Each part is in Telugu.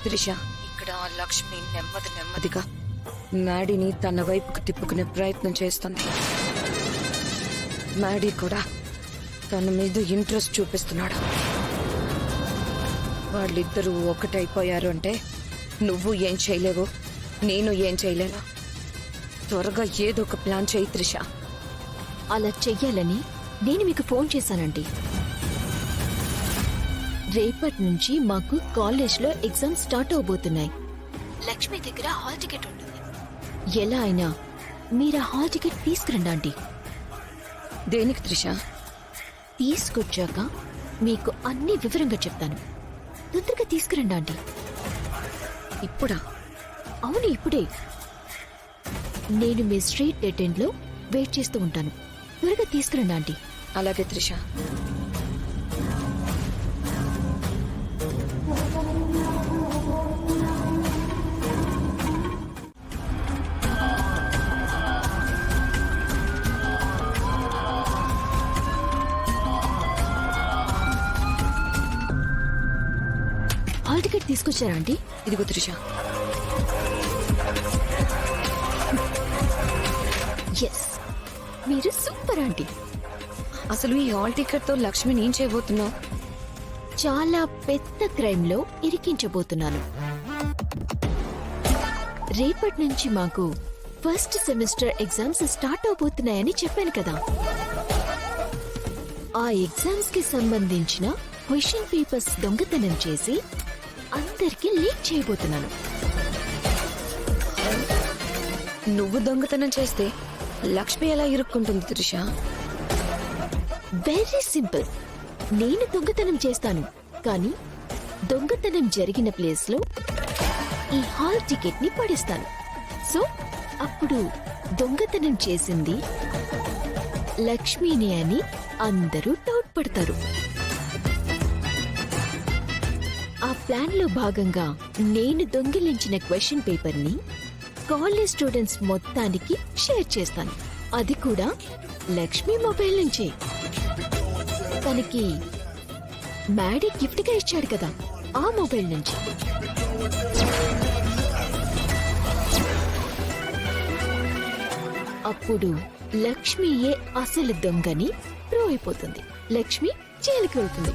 త్రిష, ఇక్కడ లక్ష్మి నెమ్మదిగా మ్యాడీని తన వైపుకు తిప్పుకునే ప్రయత్నం చేస్తుంది. మ్యాడీ కూడా తన మీద ఇంట్రెస్ట్ చూపిస్తున్నాడు. వాళ్ళిద్దరూ ఒకటైపోయారు అంటే నువ్వు ఏం చేయలేవు, నేను ఏం చేయలేను. త్వరగా ఏదో ఒక ప్లాన్ చేయి త్రిష. అలా చెయ్యాలని నేను మీకు ఫోన్ చేశానండి. రేపటి నుంచి మాకు కాలేజ్లో ఎగ్జామ్ స్టార్ట్ అవబోతున్నాయి. లక్ష్మి దగ్గర హాల్ టికెట్ ఉంటుంది. ఎలా అయినా మీరు ఆ హాల్ టికెట్ తీసుకురండి. దేనికి త్రిష? తీసుకొచ్చాక మీకు అన్ని వివరంగా చెప్తాను. తొందరగా తీసుకురండి. ఇప్పుడా? అవును, ఇప్పుడే. నేను మీ స్ట్రీట్ అటెండ్ లో వెయిట్ చేస్తూ ఉంటాను. త్వరగా తీసుకురండి. అలాగే త్రిష. హాల్ టికెట్ తీసుకొచ్చారా ఆంటీ? ఇదిగో త్రిష. ఎస్, మీరు సూపర్ ఆంటీ. అసలు ఈ హాల్ టికెట్ తో లక్ష్మిని ఏం చేయబోతున్నావు? చాలా పెద్ద క్రైమ్ లో ఇరికించబోతున్నాను. రేపటి నుంచి మాకు ఫస్ట్ సెమిస్టర్ ఎగ్జామ్స్ స్టార్ట్ అవబోతున్నాయని చెప్పాను కదా. ఆ ఎగ్జామ్స్ కి సంబంధించిన క్వశ్చన్ పేపర్స్ దొంగతనం చేసి అందరికీ లీక్ చేయబోతున్నాను. నువ్వు దొంగతనం చేస్తే లక్ష్మి ఎలా ఇరుక్కుంటుంది త్రిష? Very simple. నేను దొంగతనం చేస్తాను, కానీ దొంగతనం జరిగిన ప్లేస్ లో ఈ హాల్ టికెట్ ని పడేస్తాను. సో అప్పుడు దొంగతనం చేసింది లక్ష్మిని అని అందరూ డౌట్ పడతారు. ఆ ప్లాన్ లో భాగంగా నేను దొంగిలించిన క్వశ్చన్ పేపర్ ని కాలేజ్ స్టూడెంట్స్ మొత్తానికి షేర్ చేస్తాను. అది కూడా లక్ష్మి మొబైల్ నుంచే. తనకి మ్యాడీ గిఫ్ట్ గా ఇచ్చాడు కదా, ఆ మొబైల్ నుంచి. అప్పుడు లక్ష్మియే అసలు దొంగని ప్రూవ్ అయిపోతుంది. లక్ష్మి జైలుకి వెళ్తుంది.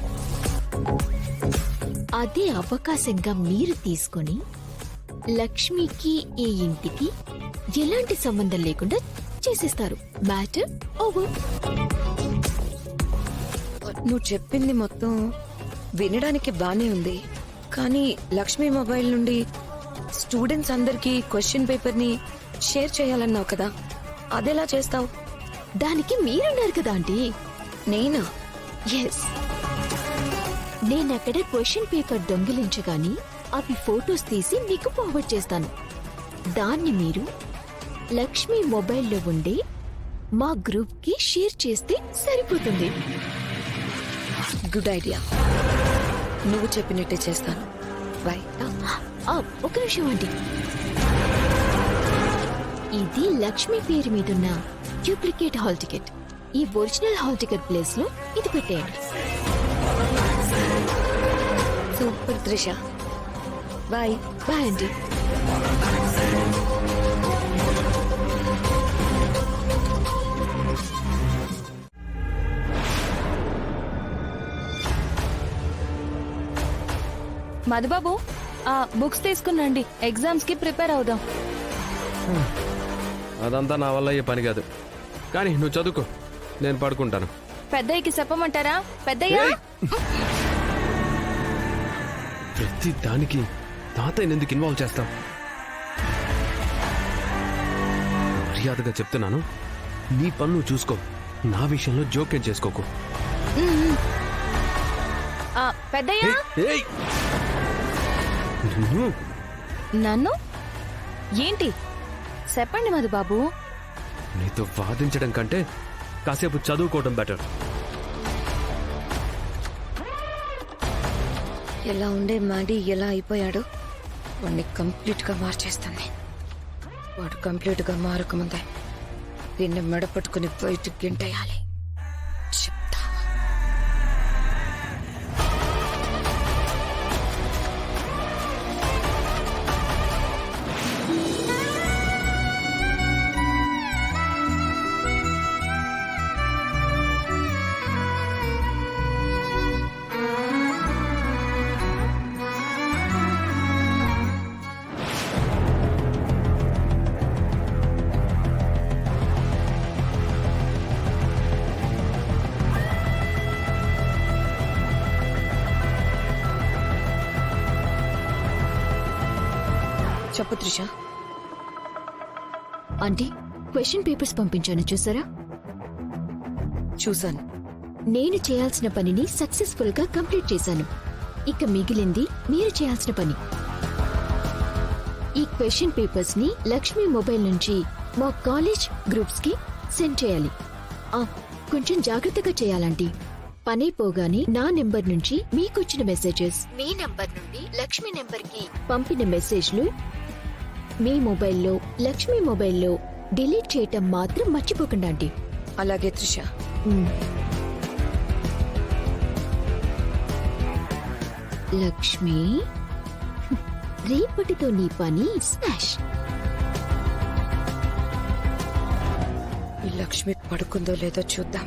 అదే అవకాశంగా మీరు తీసుకొని లక్ష్మికి ఈ ఇంటికి ఎలాంటి సంబంధం లేకుండా చేసేస్తారు. Matter over. నువ్వు చెప్పింది మొత్తం వినడానికి బానే ఉంది, కానీ లక్ష్మి మొబైల్ నుండి స్టూడెంట్స్ అందరికీ క్వశ్చన్ పేపర్ ని షేర్ చేయాలన్నావు కదా, అదెలా చేస్తావు? దానికి మీరున్నారు కదా ఆంటీ. నేనా? ఎస్, నేనక్కడ క్వశ్చన్ పేపర్ దొంగిలించగాని అవి ఫోటోస్ తీసి మీకు ఫార్వర్డ్ చేస్తాను. దాన్ని మీరు లక్ష్మి మొబైల్లో ఉండే మా గ్రూప్ కి షేర్ చేస్తే సరిపోతుంది. Good idea. నువ్వు చెప్పినట్టే చేస్తాను. బాయ్. ఒక నిమిషం ఆంటీ. ఇది లక్ష్మి పేరు మీదున్న డూప్లికేట్ హాల్ టికెట్. ఈ ఒరిజినల్ హాల్ టికెట్ ప్లేస్ లో ఇది పెట్టేయండి. Super Trisha. Bye. Bye aunty. Madhubabu, books తీసుకున్నాండి, ఎగ్జామ్స్ కి ప్రిపేర్ అవుదాం. అదంతా నా వల్ల అయ్యే పని కాదు, కానీ నువ్వు చదువుకో, నేను పడుకుంటాను. పెద్దయ్యకి చెప్పమంటారా? పెద్దయ్య, ప్రతి దానికి తాతయ్యని ఎందుకు ఇన్వాల్వ్ చేస్తాం? మర్యాదగా చెప్తున్నాను, నీ పన్ను చూసుకో, నా విషయంలో జోక్యం చేసుకోకు. పెద్దయ్య. ఏయ్, నిన్ను నన్ను ఏంటి చెప్పండి మధుబాబు. నీతో వాదించడం కంటే కాసేపు చదువుకోవడం బెటర్. ఎలా ఉండే మ్యాడీ ఎలా అయిపోయాడు? వాడిని కంప్లీట్ గా మార్చేస్తాను. వాడు కంప్లీట్ గా మారకముందే దీన్ని మెడపట్టుకుని బయటికి గింటేయాలి. చెప్తా. చెప్పు త్రిష. ఆంటీ క్వశ్చన్ పేపర్స్ పంపించాను చూసారా? చూశాను. నేను చేయాల్సిన పనిని సక్సెస్ఫుల్ గా కంప్లీట్ చేశాను. ఇక మిగిలింది మీరు చేయాల్సిన పని. ఈ క్వశ్చన్ పేపర్స్ ని లక్ష్మి మొబైల్ నుంచి మా కాలేజ్ గ్రూప్స్ కి సెండ్ చేయాలి. కొంచెం జాగ్రత్తగా చేయాలంటీ. పనైపోగానే నా నెంబర్ నుంచి మీకొచ్చిన మెసేజెస్ మీ నెంబర్ నుండి లక్ష్మి నెంబర్ కి పంపిన మెసేజ్లు మీ మొబైల్లో లక్ష్మి మొబైల్లో డిలీట్ చేయటం మాత్రం మర్చిపోకండి ఆంటీ. అలాగే త్రిష. లక్ష్మి, రేపటితో నీ పని స్మాష్. ఈ లక్ష్మి పడుకుందో లేదో చూద్దాం.